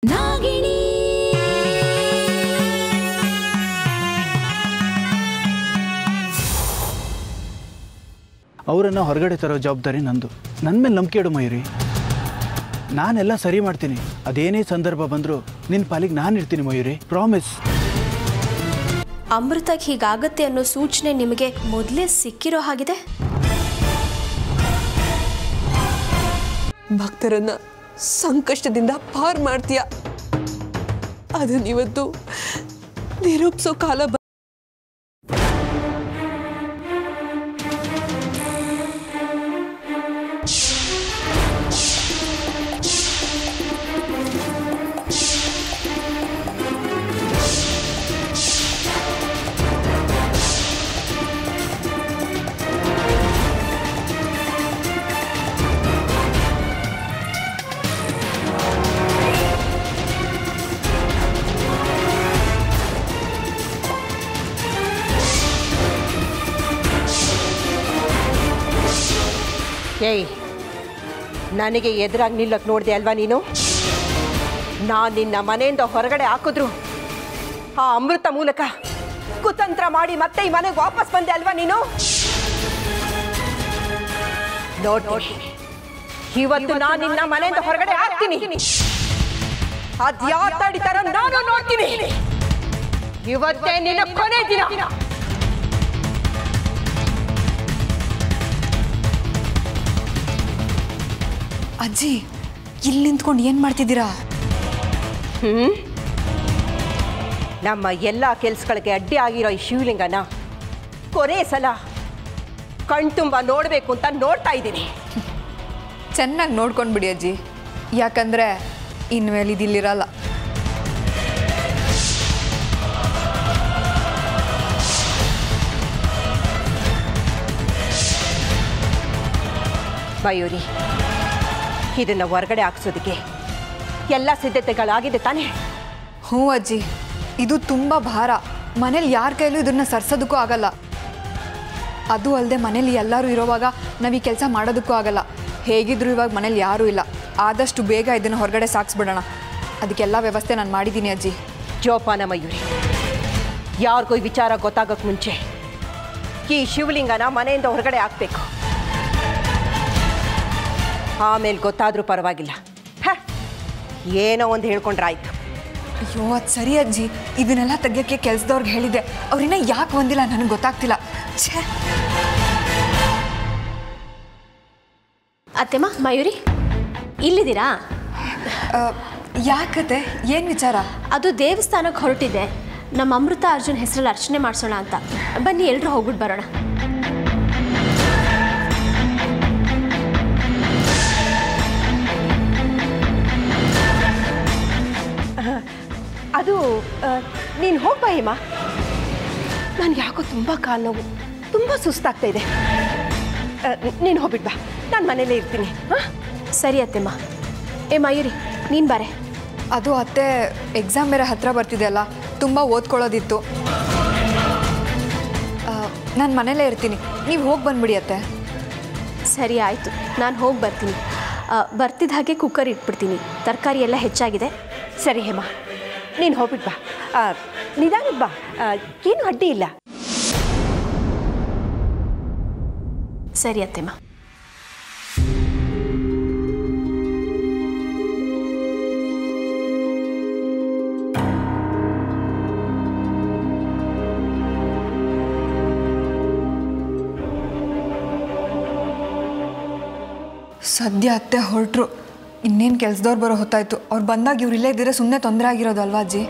ನಾಗಿಣಿ ಅವರನ್ನು ಹೊರಗಡೆ ತರೋ ಜವಾಬ್ದಾರಿ ನಂದು. ನನ್ನ ಮೇಲೆ ನಂಬಿಕೆ ಇಡು ಮಯೂರಿ. ನಾನೆಲ್ಲ ಸರಿ ಮಾಡ್ತೀನಿ. ಅದೇನೇ ಸಂದರ್ಭ ಬಂದರೂ ನಿನ್ನ ಪಾಲಿಗೆ ನಾನು ಇರ್ತೀನಿ ಮಯೂರಿ, ಪ್ರಾಮಿಸ್. ಅಮೃತಕ್ಕೆ ಹೀಗಾಗತ್ತೆ ಅನ್ನೋ ಸೂಚನೆ ನಿಮಗೆ ಮೊದಲೇ ಸಿಕ್ಕಿರೋ ಹಾಗಿದೆ. ಭಕ್ತರನ್ನ ಸಂಕಷ್ಟದಿಂದ ಪಾರ್ ಮಾಡ್ತೀಯ, ಅದನ್ನಿವತ್ತು ನಿರೂಪಿಸೋ ಕಾಲ ಏಯ್, ನನಗೆ ಎದುರಾಗಿ ನಿಲ್ಲಕ್ಕೆ ನೋಡಿದೆ ಅಲ್ವಾ ನೀನು? ನಾನು ನಿನ್ನ ಮನೆಯಿಂದ ಹೊರಗಡೆ ಹಾಕಿದ್ರು ಆ ಅಮೃತ ಮೂಲಕ ಕುತಂತ್ರ ಮಾಡಿ ಮತ್ತೆ ಈ ಮನೆಗೆ ವಾಪಸ್ ಬಂದೆ ಅಲ್ವಾ ನೀನು? ನೋಡಿ, ಇವತ್ತು ನಾನು ನಿನ್ನ ಮನೆಯಿಂದ ಹೊರಗಡೆ ಹಾಕ್ತೀನಿ. ಅದ್ಯಾವ ತಡಿತಾರೋ ನಾನು ನೋಡ್ತೀನಿ. ಇವತ್ತೇ ನಿನ್ನ ಕೊನೆ ದಿನ. ಅಜ್ಜಿ, ಇಲ್ಲಿ ನಿಂತ್ಕೊಂಡು ಏನ್ ಮಾಡ್ತಿದ್ದೀರಾ? ನಮ್ಮ ಎಲ್ಲ ಕೆಲಸಗಳಿಗೆ ಅಡ್ಡಿ ಆಗಿರೋ ಈ ಶಿವಲಿಂಗನ ಕೊನೆ ಸಲ ಕಣ್ತುಂಬ ನೋಡಬೇಕು ಅಂತ ನೋಡ್ತಾ ಇದ್ದೀನಿ. ಚೆನ್ನಾಗಿ ನೋಡ್ಕೊಂಡು ಬಿಡಿ ಅಜ್ಜಿ, ಯಾಕಂದ್ರೆ ಇನ್ಮೇಲೆ ಇದಿಲ್ಲಿರಲ್ಲ. ಮಯೂರಿ, ಇದನ್ನ ಹೊರಗಡೆ ಹಾಕ್ಸೋದಕ್ಕೆ ಎಲ್ಲ ಸಿದ್ಧತೆಗಳಾಗಿದೆ ತಾನೇ? ಹ್ಞೂ ಅಜ್ಜಿ, ಇದು ತುಂಬ ಭಾರ. ಮನೇಲಿ ಯಾರ ಕೈಲೂ ಇದನ್ನ ಸರ್ಸೋದಕ್ಕೂ ಆಗಲ್ಲ. ಅದು ಅಲ್ಲದೆ ಮನೇಲಿ ಎಲ್ಲರೂ ಇರೋವಾಗ ನಾವು ಈ ಕೆಲಸ ಮಾಡೋದಕ್ಕೂ ಆಗಲ್ಲ. ಹೇಗಿದ್ರು ಇವಾಗ ಮನೇಲಿ ಯಾರೂ ಇಲ್ಲ. ಆದಷ್ಟು ಬೇಗ ಇದನ್ನು ಹೊರಗಡೆ ಸಾಗಿಸ್ಬಿಡೋಣ. ಅದಕ್ಕೆಲ್ಲ ವ್ಯವಸ್ಥೆ ನಾನು ಮಾಡಿದ್ದೀನಿ ಅಜ್ಜಿ. ಜೋಪಾನ ಮಯೂರಿ, ಯಾರಿಗೂ ಈ ವಿಚಾರ ಗೊತ್ತಾಗೋಕ್ಕೆ ಮುಂಚೆ ಈ ಶಿವಲಿಂಗನ ಮನೆಯಿಂದ ಹೊರಗಡೆ ಹಾಕ್ಬೇಕು. ಆಮೇಲೆ ಗೊತ್ತಾದರೂ ಪರವಾಗಿಲ್ಲ, ಏನೋ ಒಂದು ಹೇಳ್ಕೊಂಡ್ರಾಯ್ತು. ಅಯ್ಯೋ, ಅದು ಸರಿ ಅಜ್ಜಿ, ಇದನ್ನೆಲ್ಲ ತೆಗಿಯೋಕ್ಕೆ ಕೆಲಸದವ್ರಿಗೆ ಹೇಳಿದೆ. ಅವ್ರಿನ್ನ ಯಾಕೆ ಬಂದಿಲ್ಲ ನನಗೆ ಗೊತ್ತಾಗ್ತಿಲ್ಲ. ಛೇ. ಅತ್ತೆಮ್ಮ, ಮಯೂರಿ ಇಲ್ಲಿದ್ದೀರಾ? ಯಾಕತೆ? ಏನು ವಿಚಾರ? ಅದು ದೇವಸ್ಥಾನಕ್ಕೆ ಹೊರಟಿದೆ. ನಮ್ಮ ಅಮೃತ ಅರ್ಜುನ್ ಹೆಸರಲ್ಲಿ ಅರ್ಚನೆ ಮಾಡಿಸೋಣ ಅಂತ. ಬನ್ನಿ, ಎಲ್ಲರೂ ಹೋಗ್ಬಿಟ್ಟು ಬರೋಣ. ಅದು ನೀನು ಹೋಗ್ಬಾ ಹೇಮ. ನನಗೆ ಯಾಕೋ ತುಂಬ ಕಾಲು ನೋವು, ತುಂಬ ಸುಸ್ತಾಗ್ತಾ ಇದೆ. ನೀನು ಹೋಗ್ಬಿಟ್ಟು ಬಾ, ನಾನು ಮನೇಲೇ ಇರ್ತೀನಿ. ಸರಿ ಅತ್ತೆಮ್ಮ. ಏ ಮಯೂರಿ, ನೀನು ಬಾರೆ. ಅದು ಅತ್ತೆ, ಎಕ್ಸಾಮ್ ಬೇರೆ ಹತ್ತಿರ ಬರ್ತಿದೆಯಲ್ಲ, ತುಂಬ ಓದ್ಕೊಳ್ಳೋದಿತ್ತು. ನಾನು ಮನೇಲೇ ಇರ್ತೀನಿ, ನೀವು ಹೋಗಿ ಬಂದುಬಿಡಿ ಅತ್ತೆ. ಸರಿ ಆಯಿತು, ನಾನು ಹೋಗಿ ಬರ್ತೀನಿ. ಬರ್ತಿದ್ದ ಹಾಗೆ ಕುಕ್ಕರ್ ಇಟ್ಬಿಡ್ತೀನಿ. ತರಕಾರಿ ಎಲ್ಲ ಹೆಚ್ಚಾಗಿದೆ. ಸರಿ ಹೇಮ, ನೀನು ಹೋಗ್ಬಿಟ್ಟು ಬಾ. ನಿಧಾನಕ್ಕೆ ಬಾ, ಏನು ಅಡ್ಡಿ ಇಲ್ಲ. ಸರಿ ಅತ್ತೆಮ್ಮ. ಸದ್ಯ ಅತ್ತೆ ಹೊರಟ್ರು. ಇನ್ನೇನು ಕೆಲಸದವ್ರು ಬರೋ ಹೊತ್ತಾಯ್ತು. ಅವ್ರು ಬಂದಾಗ ಇವ್ರು ಇಲ್ಲೇ ಇದ್ದರೆ ಸುಮ್ಮನೆ ತೊಂದರೆ ಆಗಿರೋದು ಅಲ್ವಾ ಅಜ್ಜಿ?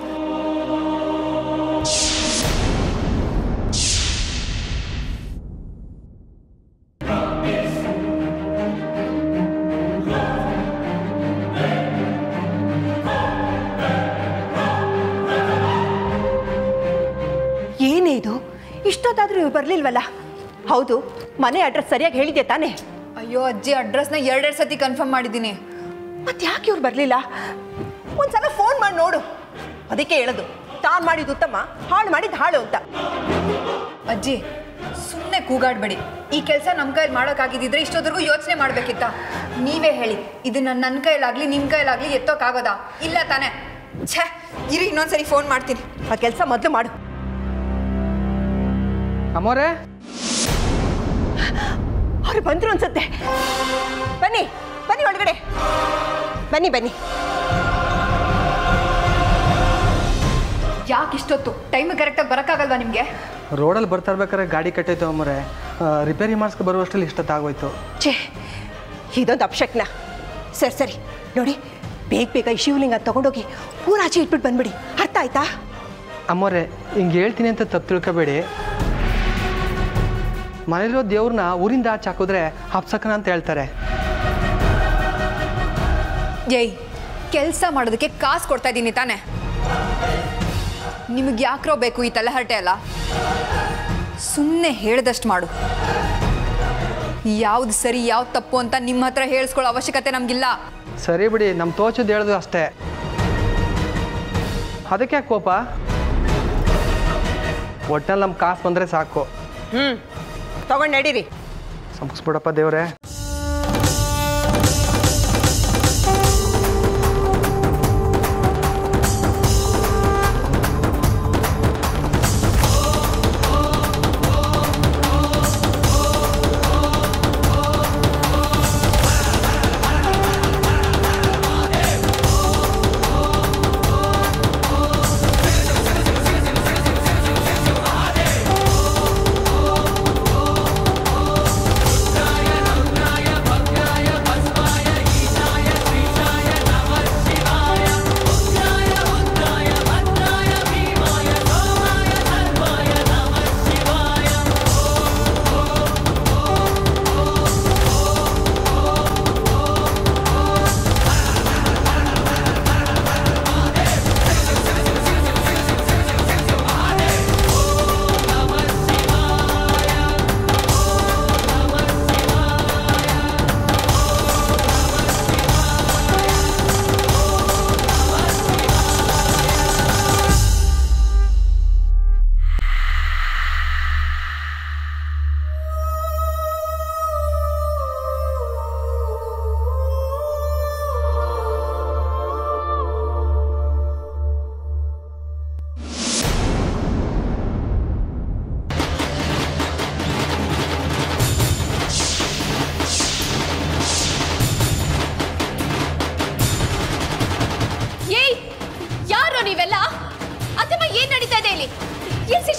ಏನೇ ಇದು, ಇಷ್ಟೊತ್ತಾದರೂ ಇವ್ರು ಬರಲಿಲ್ವಲ್ಲ? ಹೌದು, ಮನೆ ಅಡ್ರೆಸ್ ಸರಿಯಾಗಿ ಹೇಳಿದ್ದೆ ತಾನೇ? ಅಯ್ಯೋ ಅಜ್ಜಿ, ಅಡ್ರೆಸ್ನ ಎರಡೆರಡು ಸತಿ ಕನ್ಫರ್ಮ್ ಮಾಡಿದ್ದೀನಿ. ಮತ್ತೆ ಯಾಕೆ ಇವ್ರು ಬರಲಿಲ್ಲ? ಒಂದ್ಸಲ ಫೋನ್ ಮಾಡಿ ನೋಡು. ಅದಕ್ಕೆ ಹೇಳೋದು, ತಾನು ಮಾಡಿದ್ದು ಉತ್ತಮ, ಹಾಳು ಮಾಡಿದ್ದು ಹಾಳು ಅಂತ. ಅಜ್ಜಿ, ಸುಮ್ಮನೆ ಕೂಗಾಡ್ಬೇಡಿ. ಈ ಕೆಲಸ ನಮ್ಮ ಕೈಯಲ್ಲಿ ಮಾಡೋಕ್ಕಾಗಿದ್ದಿದ್ರೆ ಇಷ್ಟೊತ್ತರೆಗೂ ಯೋಚನೆ ಮಾಡಬೇಕಿತ್ತ. ನೀವೇ ಹೇಳಿ, ಇದನ್ನ ನನ್ನ ಕೈಲಾಗಲಿ ನಿಮ್ಮ ಕೈಲಾಗಲಿ ಎತ್ತೋಕ್ಕಾಗೋದಾ? ಇಲ್ಲ ತಾನೇ? ಛೇ, ಇರಿ ಇನ್ನೊಂದ್ಸರಿ ಫೋನ್ ಮಾಡ್ತೀನಿ. ಆ ಕೆಲಸ ಮೊದಲು ಮಾಡು. ಅಮ್ಮೋರೆ, ಅವ್ರು ಬಂದ್ರು ಅನ್ಸುತ್ತೆ. ಬನ್ನಿ ಬನ್ನಿ ಒಳಗಡೆ ಬನ್ನಿ ಬನ್ನಿ. ಯಾಕೆ ಇಷ್ಟೊತ್ತು? ಟೈಮ್ ಕರೆಕ್ಟಾಗಿ ಬರೋಕ್ಕಾಗಲ್ವಾ ನಿಮಗೆ? ರೋಡಲ್ಲಿ ಬರ್ತಾ ಇರ್ಬೇಕಾದ್ರೆ ಗಾಡಿ ಕಟ್ಟೈತೆ ಅಮ್ಮೋರೆ, ರಿಪೇರಿ ಮಾಡಿಸ್ಕೊ ಬರುವಷ್ಟರಲ್ಲಿ ಇಷ್ಟೊತ್ತಾಗೋಯ್ತು. ಛೇ, ಇದೊಂದು ಅಪಶಕ್ನ. ಸರಿ ಸರಿ ನೋಡಿ, ಬೇಗ ಬೇಗ ಈ ಶಿವಲಿಂಗ ತಗೊಂಡೋಗಿ ಊರಾಚೆ ಇಟ್ಬಿಟ್ಟು ಬಂದ್ಬಿಡಿ. ಅರ್ಥ ಆಯ್ತಾ? ಅಮ್ಮೋರೆ, ಹಿಂಗೆ ಹೇಳ್ತೀನಿ ಅಂತ ತಪ್ಪು ತಿಳ್ಕೊಬೇಡಿ. ಮನೇಲಿರೋ ದೇವ್ರನ್ನ ಊರಿಂದ ಆಚೆ ಹಾಕಿದ್ರೆ ಅಪ್ಸಕನ ಅಂತ ಹೇಳ್ತಾರೆ. ಏಯ್, ಕೆಲಸ ಮಾಡೋದಕ್ಕೆ ಕಾಸು ಕೊಡ್ತಾ ಇದ್ದೀನಿ ತಾನೆ? ನಿಮಗೆ ಯಾಕ್ರೋ ಬೇಕು ಈ ತಲೆಹರಟೆ ಅಲ್ಲ? ಸುಮ್ಮನೆ ಹೇಳ್ದಷ್ಟು ಮಾಡು. ಯಾವ್ದು ಸರಿ ಯಾವ್ದು ತಪ್ಪು ಅಂತ ನಿಮ್ಮ ಹತ್ರ ಹೇಳಿಸ್ಕೊಳ್ಳೋ ಅವಶ್ಯಕತೆ ನಮಗಿಲ್ಲ. ಸರಿ ಬಿಡಿ, ನಮ್ಮ ತೋಚದ್ದು ಹೇಳೋದು ಅಷ್ಟೇ. ಅದಕ್ಕೆ ಯಾಕೆ ಕೋಪ? ಒಟ್ಟಲ್ಲಿ ನಮ್ಮ ಕಾಸು ಬಂದರೆ ಸಾಕು. ತಗೊಂಡು ನಡೀರಿ. ಸಂಪಿಸ್ಬಿಡಪ್ಪ ದೇವ್ರೆ.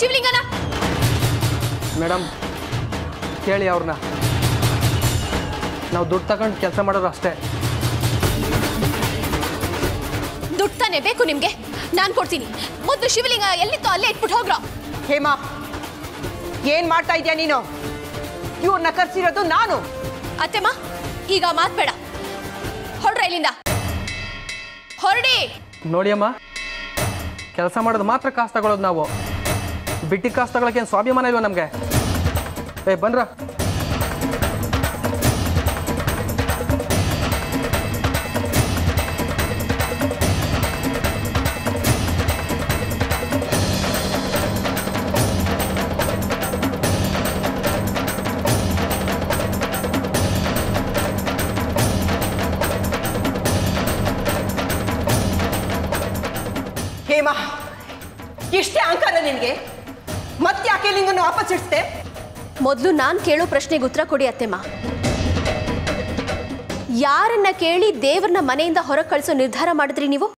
ಶಿವಲಿಂಗನ ಮೇಡಮ್ ಕೇಳಿ ಅವ್ರನ್ನ, ನಾವು ದುಡ್ಡು ತಗೊಂಡು ಕೆಲಸ ಮಾಡೋದು ಅಷ್ಟೇ. ದುಡ್ಡು ತಾನೇ ಬೇಕು ನಿಮ್ಗೆ? ನಾನು ಕೊಡ್ತೀನಿ. ಮೊದಲು ಶಿವಲಿಂಗ ಎಲ್ಲಿತ್ತೋ ಅಲ್ಲೇ ಇಟ್ಬಿಟ್ಟು ಹೋಗ್ರ. ಹೇಮಾ, ಏನ್ ಮಾಡ್ತಾ ಇದೀಯ ನೀನು? ಇವ್ರನ್ನ ಕರ್ಸಿರೋದು ನಾನು. ಅತ್ತೆಮ್ಮ, ಈಗ ಮಾತ್ಬೇಡ, ಹೊರಡ್ರ ಇಲ್ಲಿಂದ, ಹೊರಡಿ. ನೋಡಿ ಅಮ್ಮ, ಕೆಲಸ ಮಾಡೋದು ಮಾತ್ರ ಕಾಸು ತಗೊಳ್ಳೋದು ನಾವು. ಬಿಟ್ಟಿ ಕಾಸು ತಗೊಳಕ್ಕೆ ಏನು ಸ್ವಾಭಿಮಾನ ಇಲ್ವ ನಮಗೆ? ಬನ್ರ. ಹೇಮಾ, ಇಷ್ಟೇ ಅಹಂಕಾರ ನಿನಗೆ? ಮತ್ತೆ ಯಾಕೆ ಲಿಂಗನ್ನು ವಾಪಸ್ ಇಡ್ಸ್ತೆ? ಮೊದಲು ನಾನು ಕೇಳೋ ಪ್ರಶ್ನೆಗೆ ಉತ್ತರ ಕೊಡಿ ಅತ್ತೆಮ್ಮ. ಯಾರನ್ನ ಕೇಳಿ ದೇವರನ್ನ ಮನೆಯಿಂದ ಹೊರಗೆ ಕಳಿಸೋ ನಿರ್ಧಾರ ಮಾಡಿದ್ರಿ ನೀವು?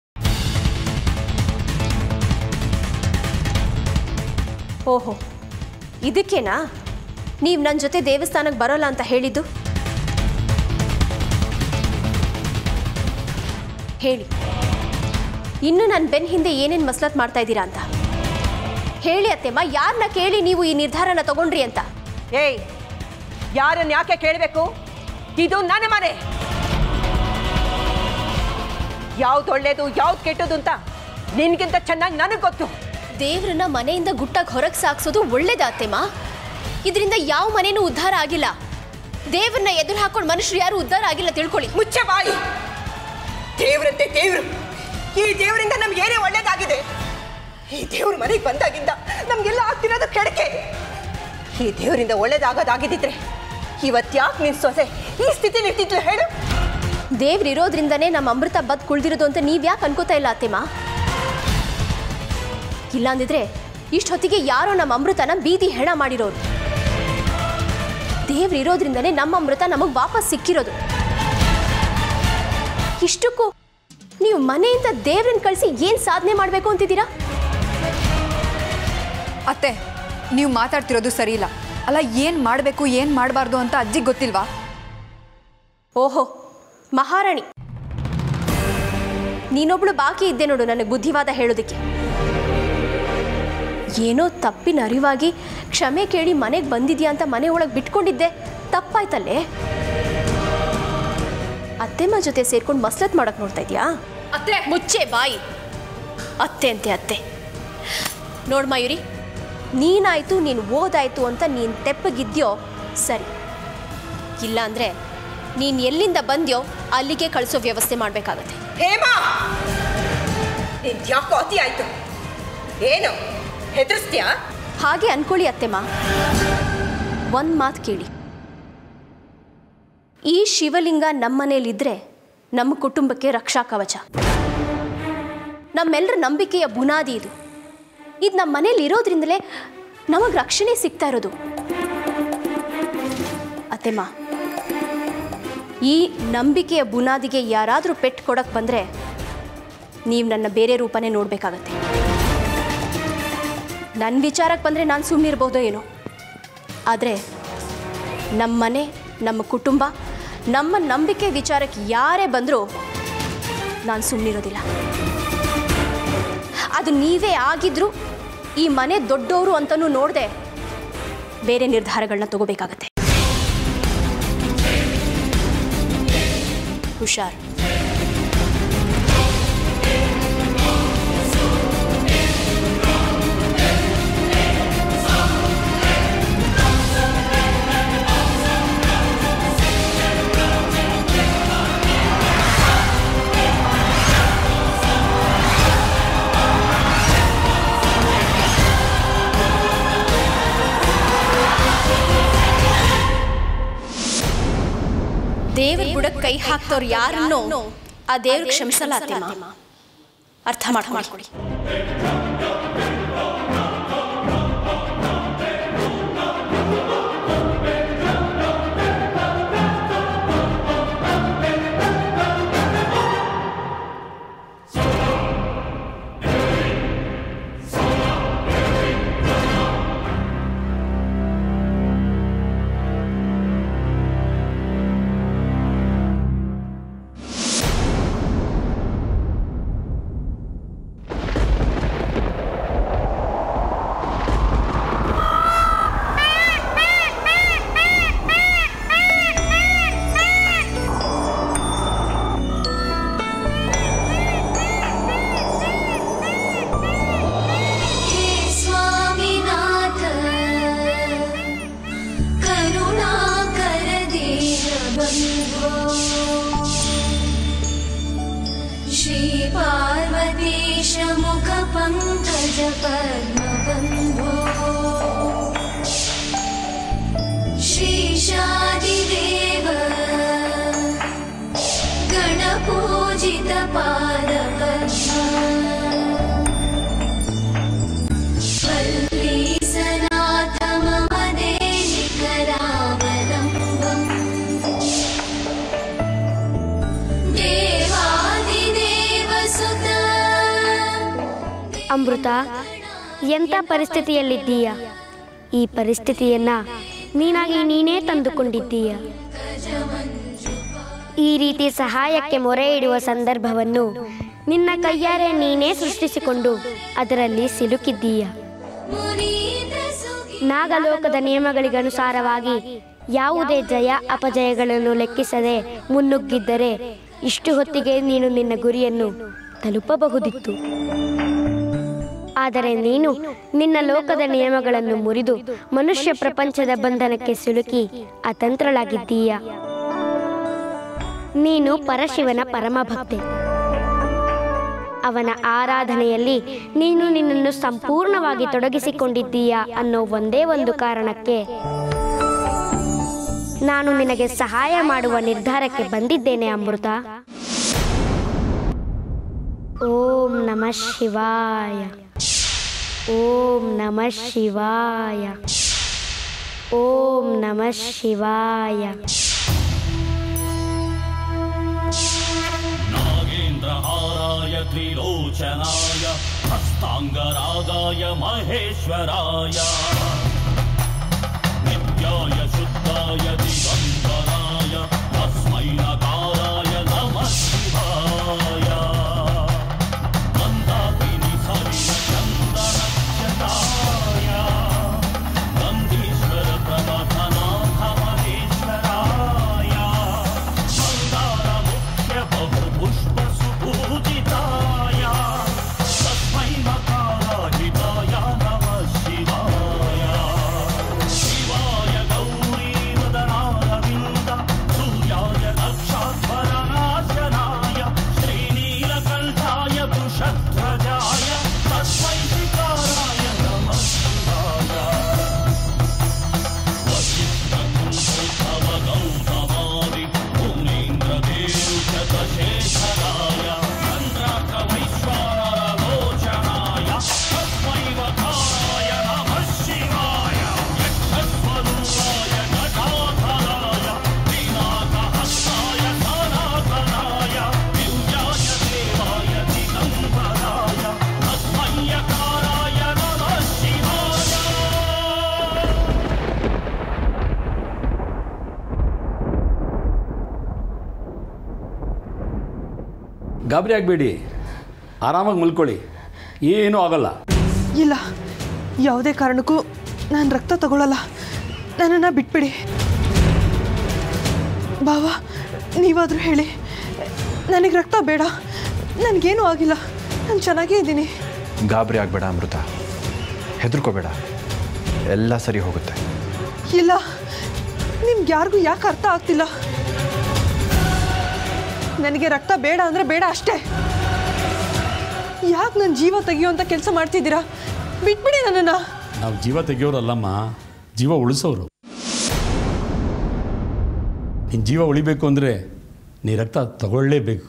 ಓಹೋ, ಇದಕ್ಕೇನಾ ನೀವು ನನ್ನ ಜೊತೆ ದೇವಸ್ಥಾನಕ್ಕೆ ಬರೋಲ್ಲ ಅಂತ ಹೇಳಿದ್ದು? ಹೇಳಿ, ಇನ್ನು ನನ್ನ ಬೆನ್ನ ಹಿಂದೆ ಏನೇನು ಮಸಲತ್ ಮಾಡ್ತಾ ಇದ್ದೀರಾ ಅಂತ ಹೇಳಿ ಅತ್ತೆಮ್ಮ. ಯಾರನ್ನ ಕೇಳಿ ನೀವು ಈ ನಿರ್ಧಾರನ ತಗೊಂಡ್ರಿ ಅಂತ? ಏಯ್, ಯಾರನ್ನ ಯಾಕೆ ಕೇಳಬೇಕು? ಇದು ನನ್ನ ಮನೆ. ಯಾವ್ದು ಒಳ್ಳೇದು ಯಾವ್ದು ಕೆಟ್ಟದು ಅಂತ ನಿನ್ಗಿಂತ ಚೆನ್ನಾಗಿ ನನಗೆ ಗೊತ್ತು. ದೇವ್ರನ್ನ ಮನೆಯಿಂದ ಗುಟ್ಟಾಗಿ ಹೊರಗೆ ಸಾಕ್ಸೋದು ಒಳ್ಳೇದ ಅತ್ತೆಮ್ಮ? ಇದರಿಂದ ಯಾವ ಮನೇನೂ ಉದ್ಧಾರ ಆಗಿಲ್ಲ. ದೇವ್ರನ್ನ ಎದುರು ಹಾಕೊಂಡು ಮನುಷ್ಯರು ಯಾರು ಉದ್ಧಾರ ಆಗಿಲ್ಲ, ತಿಳ್ಕೊಳ್ಳಿ. ಮುಚ್ಚೆ ಬಾಯಿ. ದೇವ್ರಂತೆ ದೇವ್ರು, ಈ ದೇವರಿಂದ ನಮ್ಗೆ ಏನೇ ಒಳ್ಳೇದಾಗಿದೆ? ಈ ದೇವ್ರ ಮನೆಗೆ ಬಂದಾಗಿಂದ ನಮ್ಗೆಲ್ಲ ಆಗ್ತಿರೋದು ಕೆಡಕೆ. ಈ ದೇವರಿಂದ ಒಳ್ಳೇದಾಗೋದಾಗಿದ್ದಿದ್ರೆ ಇವತ್ತ್ಯಾಕೆ ನಿನ್ ಸೊಸೆ ಈ ಸ್ಥಿತಿಲಿ ಇರ್ತಿದ್ಲು ಹೇಳು? ದೇವ್ರಿರೋದ್ರಿಂದನೇ ನಮ್ಮ ಅಮೃತ ಬದ್ ಕುಳ್ದಿರೋದು ಅಂತ ನೀವ್ಯಾಕೆ ಅನ್ಕೋತಾ ಇಲ್ಲ ಅತ್ತೆಮ್ಮ? ಇಲ್ಲಾಂದಿದ್ರೆ ಇಷ್ಟೊತ್ತಿಗೆ ಯಾರೋ ನಮ್ಮ ಅಮೃತನ ಬೀದಿ ಹೆಣ ಮಾಡಿರೋರು. ದೇವ್ರಿರೋದ್ರಿಂದನೇ ನಮ್ಮ ಅಮೃತ ನಮಗೆ ವಾಪಸ್ ಸಿಕ್ಕಿರೋದು. ಇಷ್ಟಕ್ಕೂ ನೀವು ಮನೆಯಿಂದ ದೇವ್ರನ್ನ ಕಳಿಸಿ ಏನು ಸಾಧನೆ ಮಾಡಬೇಕು ಅಂತಿದ್ದೀರಾ? ಅತ್ತೆ, ನೀವು ಮಾತಾಡ್ತಿರೋದು ಸರಿ ಇಲ್ಲ. ಅಲ್ಲ, ಏನು ಮಾಡಬೇಕು ಏನು ಮಾಡಬಾರ್ದು ಅಂತ ಅಜ್ಜಿಗೆ ಗೊತ್ತಿಲ್ವಾ? ಓಹೋ ಮಹಾರಾಣಿ, ನೀನೊಬ್ಳು ಬಾಕಿ ಇದ್ದೆ ನೋಡು ನನಗೆ ಬುದ್ಧಿವಾದ ಹೇಳೋದಕ್ಕೆ. ಏನೋ ತಪ್ಪಿನ ಅರಿವಾಗಿ ಕ್ಷಮೆ ಕೇಳಿ ಮನೆಗೆ ಬಂದಿದ್ಯಾ ಅಂತ ಮನೆ ಒಳಗೆ ಬಿಟ್ಕೊಂಡಿದ್ದೆ, ತಪ್ಪಾಯ್ತಲ್ಲೇ. ಅತ್ತೆಮ್ಮ ಜೊತೆ ಸೇರ್ಕೊಂಡು ಮಸ್ಲತ್ ಮಾಡಕ್ ನೋಡ್ತಾ ಇದೆಯಾ? ಅತ್ತೆ ಮುಚ್ಚೆ ಬಾಯಿ. ಅತ್ತೆ ಅಂತೆ ಅತ್ತೆ. ನೋಡ್ ಮಯೂರಿ, ನೀನಾಯ್ತು ನೀನು ಓದಾಯ್ತು ಅಂತ ನೀನು ತೆಪ್ಪಗಿದ್ಯೋ ಸರಿ, ಇಲ್ಲ ಅಂದರೆ ನೀನು ಎಲ್ಲಿಂದ ಬಂದ್ಯೋ ಅಲ್ಲಿಗೆ ಕಳಿಸೋ ವ್ಯವಸ್ಥೆ ಮಾಡಬೇಕಾಗತ್ತೆ. ಹೇಮಾ, ಯಾಕೋ ಅತಿ ಆಯ್ತು. ಏನು ಹೆದರ್ಸ್ತ್ಯಾ? ಹಾಗೆ ಅನ್ಕೊಳ್ಳಿ ಅತ್ತೆಮ್ಮ. ಒಂದು ಮಾತು ಕೇಳಿ, ಈ ಶಿವಲಿಂಗ ನಮ್ಮನೇಲಿದ್ರೆ ನಮ್ಮ ಕುಟುಂಬಕ್ಕೆ ರಕ್ಷಾ ಕವಚ, ನಮ್ಮೆಲ್ಲರ ನಂಬಿಕೆಯ ಬುನಾದಿ ಇದು. ಇದು ನಮ್ಮ ಮನೇಲಿ ಇರೋದ್ರಿಂದಲೇ ನಮಗೆ ರಕ್ಷಣೆ ಸಿಗ್ತಾ ಇರೋದು. ಅತ್ತೆಮ್ಮ, ಈ ನಂಬಿಕೆಯ ಬುನಾದಿಗೆ ಯಾರಾದರೂ ಪೆಟ್ಟು ಕೊಡಕ್ಕೆ ಬಂದರೆ ನೀವು ನನ್ನ ಬೇರೆ ರೂಪನೇ ನೋಡಬೇಕಾಗತ್ತೆ. ನನ್ನ ವಿಚಾರಕ್ಕೆ ಬಂದರೆ ನಾನು ಸುಮ್ಮನಿರ್ಬೋದೋ ಏನೋ, ಆದರೆ ನಮ್ಮ ಮನೆ, ನಮ್ಮ ಕುಟುಂಬ, ನಮ್ಮ ನಂಬಿಕೆ ವಿಚಾರಕ್ಕೆ ಯಾರೇ ಬಂದರೂ ನಾನು ಸುಮ್ಮನಿರೋದಿಲ್ಲ. ಅದು ನೀವೇ ಆಗಿದ್ರೂ ಈ ಮನೆ ದೊಡ್ಡವರು ಅಂತಲೂ ನೋಡದೆ ಬೇರೆ ನಿರ್ಧಾರಗಳನ್ನ ತಗೋಬೇಕಾಗತ್ತೆ. ಹುಷಾರ್. ದೇವ್ರ ಬುಡಕ್ಕೆ ಕೈ ಹಾಕ್ತವ್ರು ಯಾರನ್ನೋ ಆ ದೇವ್ರ ಕ್ಷಮಿಸಲ್ಲ ಅತ್ತೆಮ್ಮ, ಅರ್ಥ ಮಾಡ್ಕೊಳ್ಳಿ. पद्मबन्धो श्रीशादिदेव गणपूजितपादपद्मा वल्लीसनाथ मम देहिकरावलम्बम् देवादिदेवसुत ಅಮೃತ, ಎಂಥ ಪರಿಸ್ಥಿತಿಯಲ್ಲಿದ್ದೀಯ? ಈ ಪರಿಸ್ಥಿತಿಯನ್ನ ನೀನಾಗಿ ನೀನೇ ತಂದುಕೊಂಡಿದ್ದೀಯ. ಈ ರೀತಿ ಸಹಾಯಕ್ಕೆ ಮೊರೆ ಇಡುವ ಸಂದರ್ಭವನ್ನು ನಿನ್ನ ಕೈಯಾರೆ ನೀನೇ ಸೃಷ್ಟಿಸಿಕೊಂಡು ಅದರಲ್ಲಿ ಸಿಲುಕಿದ್ದೀಯ. ನಾಗಲೋಕದ ನಿಯಮಗಳಿಗನುಸಾರವಾಗಿ ಯಾವುದೇ ಜಯ ಅಪಜಯಗಳನ್ನು ಲೆಕ್ಕಿಸದೆ ಮುನ್ನುಗ್ಗಿದ್ದರೆ ಇಷ್ಟು ಹೊತ್ತಿಗೆ ನೀನು ನಿನ್ನ ಗುರಿಯನ್ನು ತಲುಪಬಹುದಿತ್ತು. ಆದರೆ ನೀನು ನಿನ್ನ ಲೋಕದ ನಿಯಮಗಳನ್ನು ಮುರಿದು ಮನುಷ್ಯ ಪ್ರಪಂಚದ ಬಂಧನಕ್ಕೆ ಸಿಲುಕಿ ಅತಂತ್ರಳಾಗಿದ್ದೀಯ. ನೀನು ಪರಶಿವನ ಪರಮಭಕ್ತೆ. ಅವನ ಆರಾಧನೆಯಲ್ಲಿ ನೀನು ನಿನ್ನನ್ನು ಸಂಪೂರ್ಣವಾಗಿ ತೊಡಗಿಸಿಕೊಂಡಿದ್ದೀಯಾ ಅನ್ನೋ ಒಂದೇ ಒಂದು ಕಾರಣಕ್ಕೆ ನಾನು ನಿನಗೆ ಸಹಾಯ ಮಾಡುವ ನಿರ್ಧಾರಕ್ಕೆ ಬಂದಿದ್ದೇನೆ ಅಮೃತ. ಓಂ ನಮಃ ಶಿವಾಯ. ಓಂ ನಮಃ ಶಿವಾಯ. ಓಂ ನಮಃ ಶಿವಾಯ. ನಾಗೇಂದ್ರಹಾರಾಯ ತ್ರಿಲೋಚನಾಯ ಹಸ್ತಾಂಗರಾಗಾಯ ಮಹೇಶ್ವರಾಯ ನಿತ್ಯಾಯ ಶುದ್ಧಾಯ ದಿಗಂಬರಾಯ ತಸ್ಮೈ ನಕಾರಾಯ ನಮಃ ಶಿವಾಯ. ಮಂದಾಕಿನಿ ಸರಿಯ ಚಂದನಕ್ಷತಾಯ ನಂದೀಶ್ವರ ಪ್ರಮಥನಾಥ ಮಹೇಶ್ವರಾಯ ಮಂದಾರ ಮುಖ್ಯ ಬಹು ಪುಷ್ಪ ಸುಪೂಜಿತಾಯ ತಸ್ಮೈ ನಕಾರಾಜಿತಾಯ ನಮಃ ಶಿವಾಯ. ಶಿವಾಯ ಗೌರಿ ವದನಾರವಿಂದ ಸೂರ್ಯಾಯ ದಕ್ಷಾಧ್ವರನಾಶನಾಯ ಶ್ರೀನೀಲಕಂಠಾಯ ವೃಷಧ್ವಜಾಯ ತಸ್ಮೈ ಶಿಕಾರಾಯ ನಮಃ ಶಿವಾಯ. ವಸಿಷ್ಠಕುಂಭೋದ್ಭವ ಗೌತಮಾದಿ ಮುನೀಂದ್ರದೇರುಶತಶೇಖರಾಯ ಚಂದ್ರಾರ್ಕವೈಶ್ವಾನರಲೋಚನಾಯ ತಸ್ಮೈ ವಕಾರಾಯ ನಮಃ ಶಿವಾಯ. ಯಕ್ಷಸ್ವರೂಪಾಯ ನಟಾಧರಾಯ ಶ್ರೀನಾಥಹಸ್ತಾಯ ಸನಾತನಾಯ ದಿವ್ಯಾಯ ದೇವಾಯ ದಿಗಂಬರಾಯ ತಸ್ಮೈ ಯಕಾರಾಯ ನಮಃ ಶಿವಾಯ. ಗಾಬರಿ ಆಗಬೇಡಿ, ಆರಾಮಾಗಿ ಮಲ್ಕೊಳ್ಳಿ, ಏನೂ ಆಗಲ್ಲ. ಇಲ್ಲ, ಯಾವುದೇ ಕಾರಣಕ್ಕೂ ನಾನು ರಕ್ತ ತಗೊಳ್ಳಲ್ಲ. ನನ್ನನ್ನು ಬಿಟ್ಬಿಡಿ. ಬಾವಾ, ನೀವಾದರೂ ಹೇಳಿ, ನನಗೆ ರಕ್ತ ಬೇಡ. ನನಗೇನೂ ಆಗಿಲ್ಲ, ನಾನು ಚೆನ್ನಾಗೇ ಇದ್ದೀನಿ. ಗಾಬರಿ ಆಗಬೇಡ ಅಮೃತ, ಹೆದರ್ಕೋಬೇಡ, ಎಲ್ಲ ಸರಿ ಹೋಗುತ್ತೆ. ಇಲ್ಲ, ನಿಮ್ಗೆ ಯಾರಿಗೂ ಯಾಕೆ ಅರ್ಥ ಆಗ್ತಿಲ್ಲ. ನನಗೆ ರಕ್ತ ಬೇಡ ಅಂದರೆ ಬೇಡ ಅಷ್ಟೇ. ಯಾಕೆ ನನ್ನ ಜೀವ ತೆಗಿಯೋಂಥ ಕೆಲಸ ಮಾಡ್ತಿದ್ದೀರಾ? ಬಿಟ್ಬಿಡಿ ನನ್ನನ್ನು. ನಾವು ಜೀವ ತೆಗಿಯೋರಲ್ಲಮ್ಮ, ಜೀವ ಉಳಿಸೋರು. ನಿನ್ನ ಜೀವ ಉಳಿಬೇಕು ಅಂದರೆ ನೀ ರಕ್ತ ತಗೊಳ್ಳೇಬೇಕು.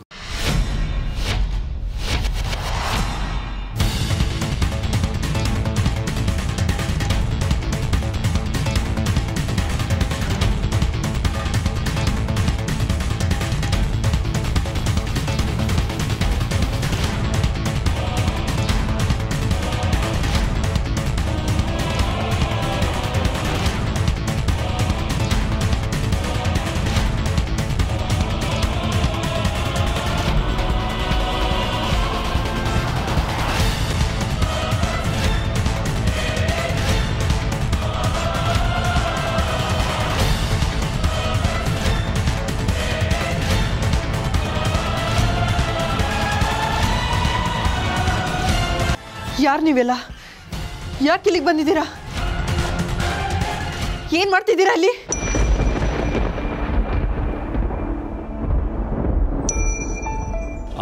ಯಾರು ನೀವೆಲ್ಲ? ಯಾಕೆ ಇಲ್ಲಿಗೆ ಬಂದಿದ್ದೀರಾ? ಏನು ಮಾಡ್ತಿದ್ದೀರಾ ಅಲ್ಲಿ?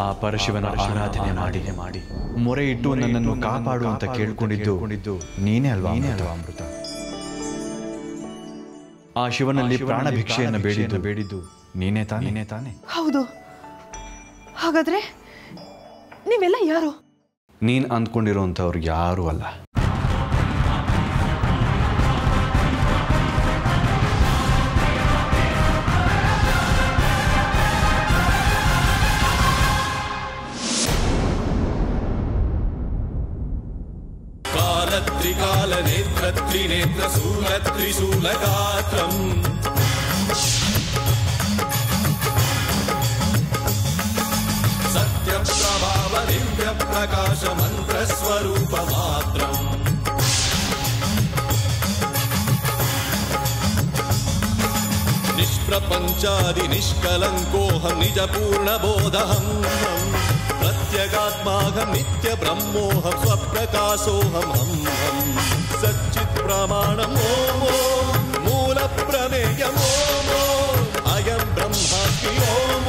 ಆ ಪರಶಿವನ ಆರಾಧನೆ ಮಾಡಿ ಮೊರೆ ಇಟ್ಟು ನನ್ನನ್ನು ಕಾಪಾಡು ಅಂತ ಕೇಳ್ಕೊಂಡಿದ್ದು ನೀನೇ ಅಲ್ವಾ ಅಮೃತ? ಆ ಶಿವನಲ್ಲಿ ಪ್ರಾಣ ಭಿಕ್ಷೆಯನ್ನು ಬೇಡಿದ್ದು ನೀನೇ ತಾನೇ? ಹೌದು. ಹಾಗಾದ್ರೆ ನೀವೆಲ್ಲ ಯಾರು? ನೀನು ಅಂದ್ಕೊಂಡಿರೋಂಥವ್ರು ಯಾರೂ ಅಲ್ಲ. कालत्रिकालनेत्रत्रिनेत्रशूलत्रिशूलगात्रम् सत्यप्रभाव दिव्यप्रकाशमन्त्रस्वरूपमात्रम् निष्प्रपञ्चादिनिष्कलङ्कोऽहं निजपूर्णबोधहम् प्रत्यगात्माहं नित्यब्रह्मोऽहं स्वप्रकाशोऽहं सच्चित्प्रमाणं मूलप्रमेयं अयं ब्रह्मास्मि ओम